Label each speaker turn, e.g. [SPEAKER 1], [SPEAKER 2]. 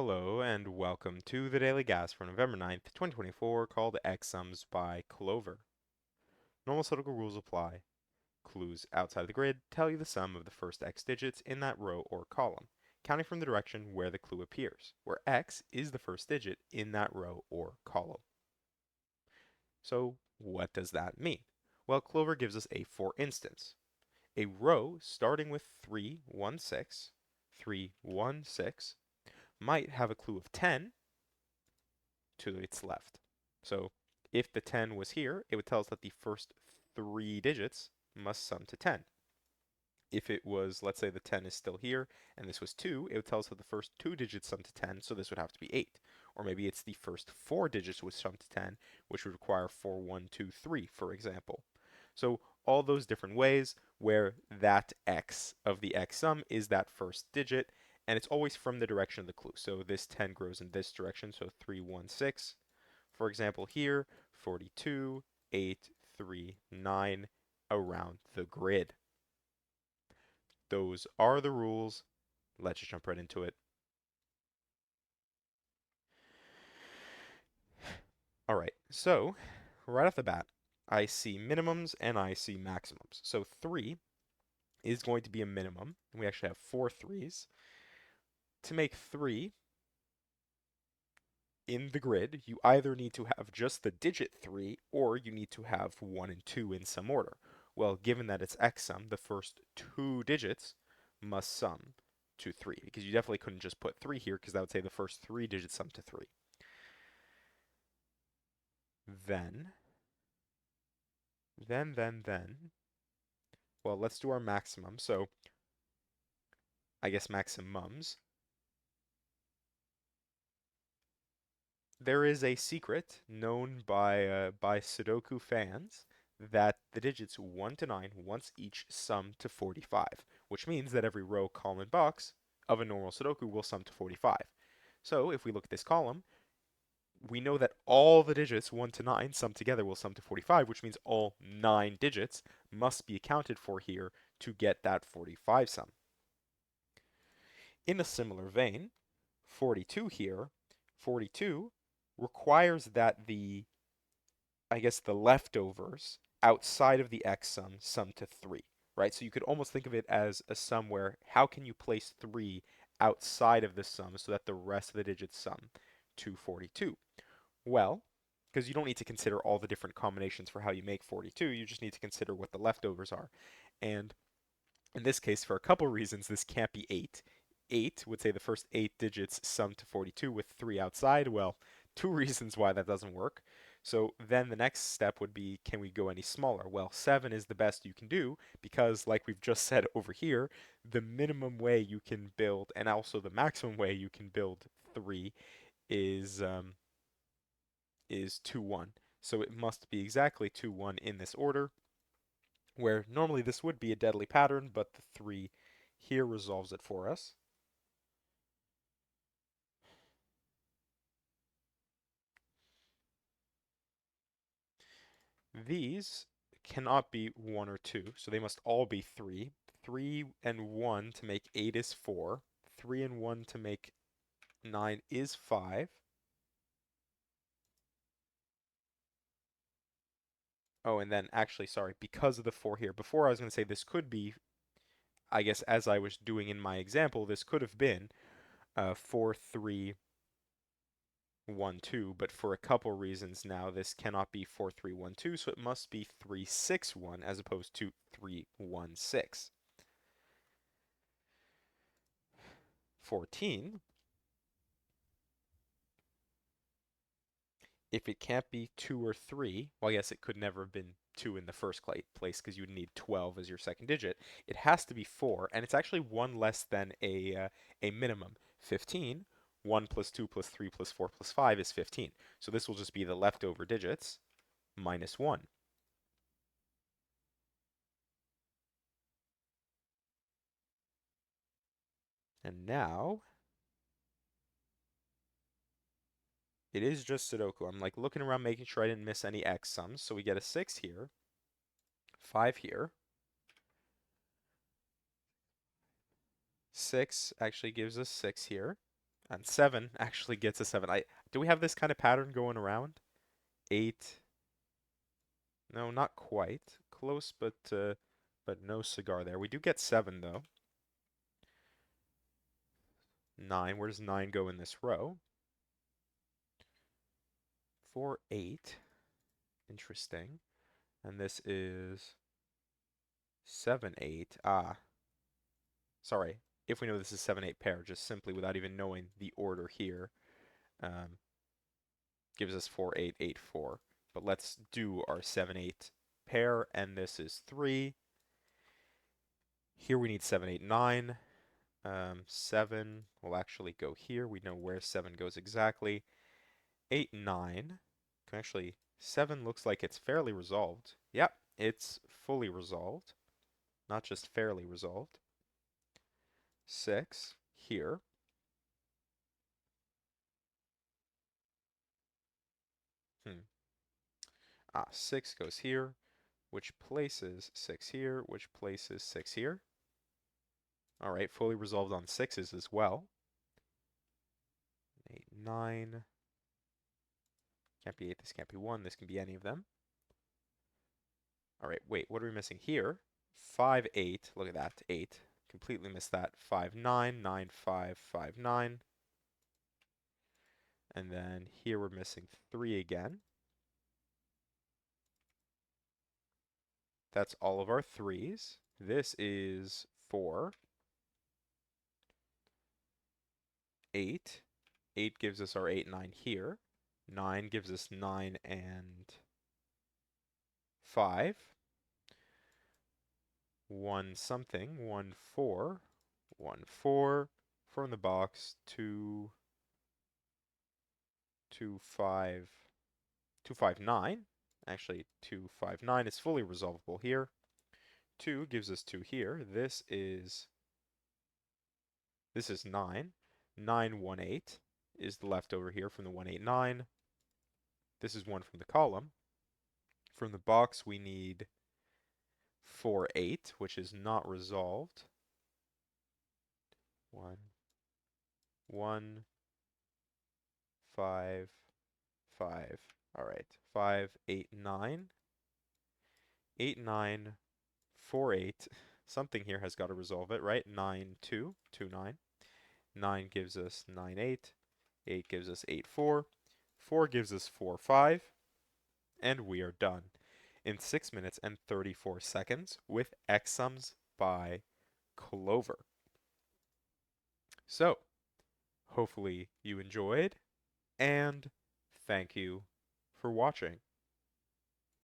[SPEAKER 1] Hello and welcome to the Daily Gas for November 9th, 2024, called X Sums by Clover. Normal Sudoku rules apply. Clues outside of the grid tell you the sum of the first X digits in that row or column, counting from the direction where the clue appears, where X is the first digit in that row or column. So what does that mean? Well, Clover gives us a for instance. A row starting with 316, 316, might have a clue of 10 to its left. So if the 10 was here, it would tell us that the first three digits must sum to 10. If it was, let's say the 10 is still here, and this was 2, it would tell us that the first two digits sum to 10, so this would have to be 8. Or maybe it's the first four digits would sum to 10, which would require 4, 1, 2, 3, for example. So all those different ways where that x of the x sum is that first digit, and it's always from the direction of the clue. So this 10 grows in this direction, so 3, 1, 6. For example, here, 42, 8, 3, 9, around the grid. Those are the rules. Let's just jump right into it. All right, so right off the bat, I see minimums and I see maximums. So 3 is going to be a minimum. We actually have four threes. To make 3 in the grid, you either need to have just the digit 3 or you need to have 1 and 2 in some order. Well, given that it's x sum, the first two digits must sum to 3 because you definitely couldn't just put 3 here because that would say the first three digits sum to 3. Then, then, well, let's do our maximum. So I guess maximums. There is a secret known by Sudoku fans that the digits 1 to 9 once each sum to 45, which means that every row, column, and box of a normal Sudoku will sum to 45. So if we look at this column, we know that all the digits 1 to 9 sum together will sum to 45, which means all 9 digits must be accounted for here to get that 45 sum. In a similar vein, 42 here, 42 requires that I guess the leftovers outside of the x sum to 3, right? So you could almost think of it as a sum where how can you place 3 outside of the sum so that the rest of the digits sum to 42? Well, because you don't need to consider all the different combinations for how you make 42, you just need to consider what the leftovers are. And in this case, for a couple reasons, this can't be 8. 8 would say the first 8 digits sum to 42 with 3 outside. Well, two reasons why that doesn't work. So then the next step would be, can we go any smaller? Well, 7 is the best you can do because, like we've just said over here, the minimum way you can build and also the maximum way you can build 3 is is 2, 1. So it must be exactly 2, 1 in this order, where normally this would be a deadly pattern, but the 3 here resolves it for us. These cannot be 1 or 2, so they must all be 3. 3 and 1 to make 8 is 4. 3 and 1 to make 9 is 5. Oh, and then actually, sorry, because of the 4 here, before I was going to say this could be, I guess as I was doing in my example, this could have been 4, 3, 1, 2, but for a couple reasons now, this cannot be 4, 3, 1, 2, so it must be 3, 6, 1 as opposed to 3, 1, 6. 14, if it can't be 2 or 3, well, I guess it could never have been 2 in the first place because you would need 12 as your second digit. It has to be 4, and it's actually one less than a minimum. 15, 1 plus 2 plus 3 plus 4 plus 5 is 15. So this will just be the leftover digits minus 1. And now it is just Sudoku. I'm like looking around making sure I didn't miss any x sums. So we get a 6 here, 5 here. 6 actually gives us 6 here. And 7 actually gets a 7. Do we have this kind of pattern going around? 8. No, not quite. Close, but no cigar there. We do get 7 though. 9. Where does 9 go in this row? 4, 8. Interesting. And this is 7, 8. Ah, sorry. If we know this is 7, 8 pair, just simply without even knowing the order here, um, gives us 4, 8, 8, 4. But let's do our 7, 8 pair, and this is 3. Here we need 7, 8, 9. 7 will actually go here. We know where 7 goes exactly. 8, 9. Can actually, 7 looks like it's fairly resolved. Yep, it's fully resolved. Not just fairly resolved. 6 here. Hmm. 6 goes here, which places 6 here, which places 6 here. All right, fully resolved on 6s as well. 8, 9. Can't be 8, this can't be 1, this can be any of them. All right, wait, what are we missing here? 5, 8, look at that, 8. Completely missed that. 5, 9, 9, 5, 5, 9. And then here we're missing 3 again. That's all of our 3s. This is 4. 8. 8 gives us our 8, 9 here. 9 gives us 9 and 5. 1 something, 1, 4. 1, 4. 4 in the box, 2, 2, 5, 2, 5, 9. Actually, 2, 5, 9 is fully resolvable here. 2 gives us 2 here. This is 9. 9, 1, 8 is the leftover here from the 1, 8, 9. This is 1 from the column. From the box, we need 4, 8, which is not resolved. 1, 1, 5, 5. All right, 5, 8, 9. 8, 9, 4, 8. Something here has got to resolve it, right? 9, 2, 2, 9. 9 gives us 9, 8. 8 gives us 8, 4. 4 gives us 4, 5. And we are done in 6 minutes and 34 seconds with X-Sums by Clover. So, hopefully you enjoyed, and thank you for watching.